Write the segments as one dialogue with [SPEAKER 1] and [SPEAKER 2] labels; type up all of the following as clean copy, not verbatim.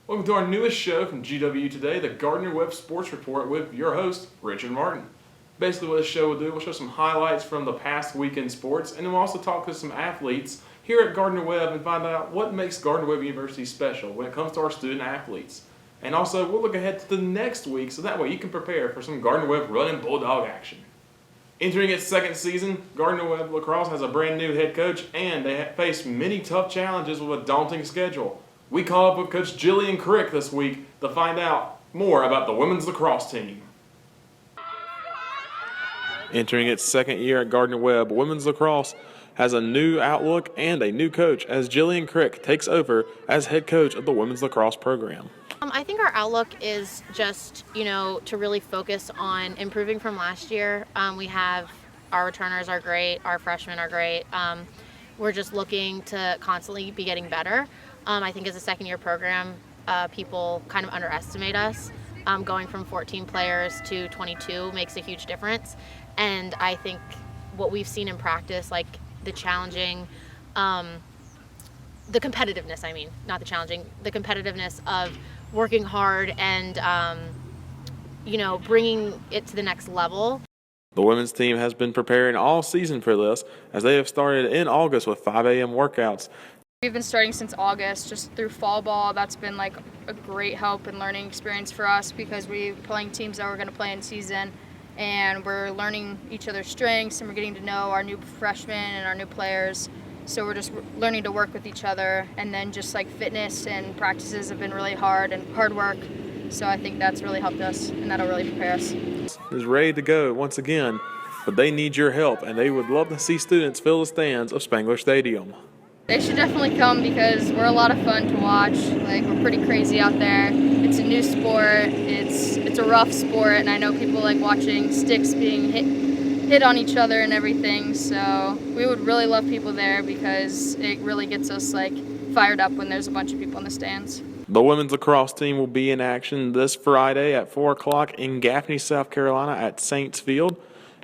[SPEAKER 1] Welcome to our newest show from GWU Today, the Gardner-Webb Sports Report with your host, Richard Martin. Basically what this show will do, we'll show some highlights from the past week in sports, and then we'll also talk to some athletes here at Gardner-Webb and find out what makes Gardner-Webb University special when it comes to our student athletes. And also, we'll look ahead to the next week, so that way you can prepare for some Gardner-Webb running bulldog action. Entering its second season, Gardner-Webb lacrosse has a brand new head coach, and they face many tough challenges with a daunting schedule. We caught up with Coach Jillian Crick this week to find out more about the women's lacrosse team. Entering its second year at Gardner-Webb, women's lacrosse has a new outlook and a new coach as Jillian Crick takes over as head coach of the women's lacrosse program.
[SPEAKER 2] I think our outlook is just, to really focus on improving from last year. We have our returners are great, our freshmen are great. We're just looking to constantly be getting better. I think as a second-year program, people kind of underestimate us. Going from 14 players to 22 makes a huge difference. And I think what we've seen in practice, like the challenging, the competitiveness, the competitiveness of working hard and, bringing it to the next level.
[SPEAKER 1] The women's team has been preparing all season for this as they have started in August with 5 a.m. workouts.
[SPEAKER 3] We've been starting since August, just through fall ball. That's been like a great help and learning experience for us because we're playing teams that we're going to play in season, and we're learning each other's strengths, and we're getting to know our new freshmen and our new players. So we're just learning to work with each other, and then just like fitness and practices have been really hard and hard work. So I think that's really helped us, and that'll really prepare us.
[SPEAKER 1] Is ready to go once again, but they need your help, and they would love to see students fill the stands of Spangler Stadium.
[SPEAKER 3] They should definitely come because we're a lot of fun to watch. Like, we're pretty crazy out there. It's a new sport. It's a rough sport, and I know people like watching sticks being hit on each other and everything. So we would really love people there because it really gets us like fired up when there's a bunch of people in the stands.
[SPEAKER 1] The women's lacrosse team will be in action this Friday at 4 o'clock in Gaffney, South Carolina at Saints Field,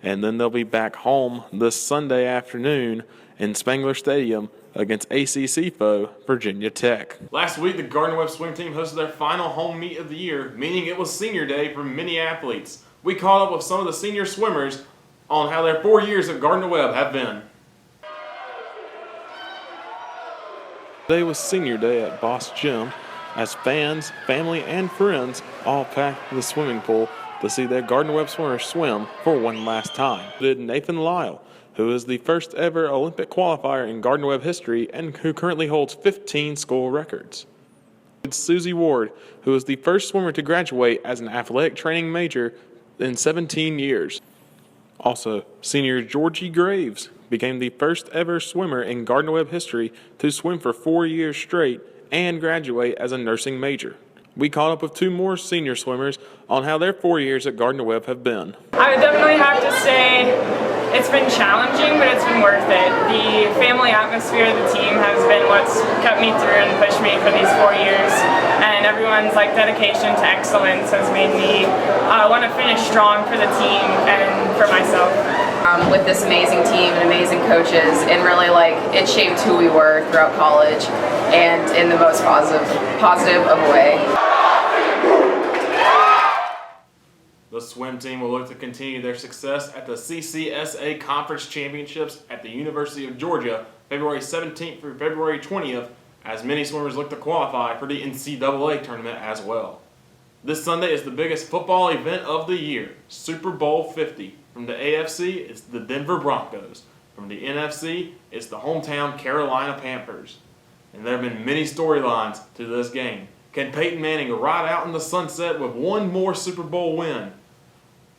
[SPEAKER 1] and then they'll be back home this Sunday afternoon in Spangler Stadium against ACC foe Virginia Tech. Last week, the Gardner-Webb swim team hosted their final home meet of the year, meaning it was senior day for many athletes. We caught up with some of the senior swimmers on how their 4 years at Gardner-Webb have been. Today was senior day at Boss Gym as fans, family, and friends all packed the swimming pool to see their Gardner-Webb swimmers swim for one last time. Did Nathan Lyle, who is the first ever Olympic qualifier in Gardner-Webb history and who currently holds 15 school records. It's Susie Ward, who is the first swimmer to graduate as an athletic training major in 17 years. Also, senior Georgie Graves became the first ever swimmer in Gardner-Webb history to swim for 4 years straight and graduate as a nursing major. We caught up with two more senior swimmers on how their 4 years at Gardner-Webb have been.
[SPEAKER 4] I would definitely have to say it's been challenging, but it's been worth it. The family atmosphere of the team has been what's kept me through and pushed me for these 4 years. And everyone's dedication to excellence has made me want to finish strong for the team and for myself.
[SPEAKER 5] With this amazing team and amazing coaches, and really it shaped who we were throughout college, and in the most positive of a way.
[SPEAKER 1] The swim team will look to continue their success at the CCSA Conference Championships at the University of Georgia, February 17th through February 20th, as many swimmers look to qualify for the NCAA tournament as well. This Sunday is the biggest football event of the year, Super Bowl 50. From the AFC, it's the Denver Broncos. From the NFC, it's the hometown Carolina Panthers. And there have been many storylines to this game. Can Peyton Manning ride out in the sunset with one more Super Bowl win?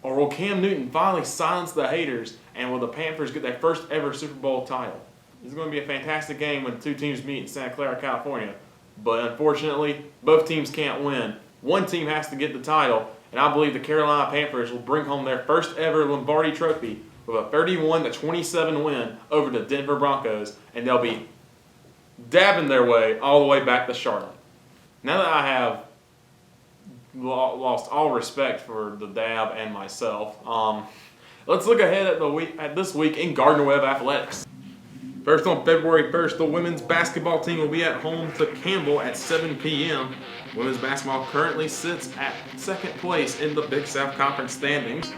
[SPEAKER 1] Or will Cam Newton finally silence the haters, and will the Panthers get their first ever Super Bowl title? This is going to be a fantastic game when the two teams meet in Santa Clara, California. But unfortunately, both teams can't win. One team has to get the title, and I believe the Carolina Panthers will bring home their first ever Lombardi Trophy with a 31-27 win over the Denver Broncos, and they'll be dabbing their way all the way back to Charlotte. Now that I have lost all respect for the dab and myself, let's look ahead at this week in Gardner-Webb athletics. First, on February 1st, the women's basketball team will be at home to Campbell at 7 p.m. Women's basketball currently sits at second place in the Big South Conference standings.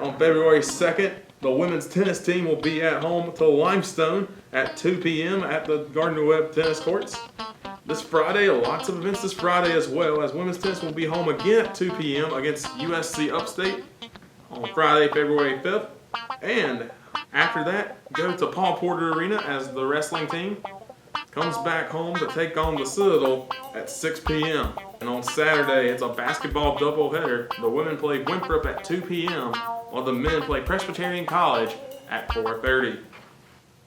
[SPEAKER 1] On February 2nd, the women's tennis team will be at home to Limestone at 2 p.m. at the Gardner-Webb tennis courts. This Friday, lots of events this Friday as well, as women's tennis will be home again at 2 p.m. against USC Upstate on Friday, February 5th. And after that, go to Paul Porter Arena as the wrestling team comes back home to take on the Citadel at 6 p.m. And on Saturday, it's a basketball doubleheader. The women play Winthrop at 2 p.m. while the men play Presbyterian College at 4:30.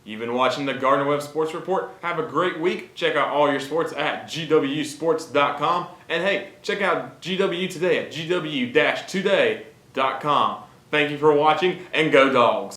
[SPEAKER 1] You've been watching the Gardner-Webb Sports Report. Have a great week. Check out all your sports at GWUsports.com. And hey, check out GWU Today at GWU-Today.com. Thank you for watching, and go Dogs!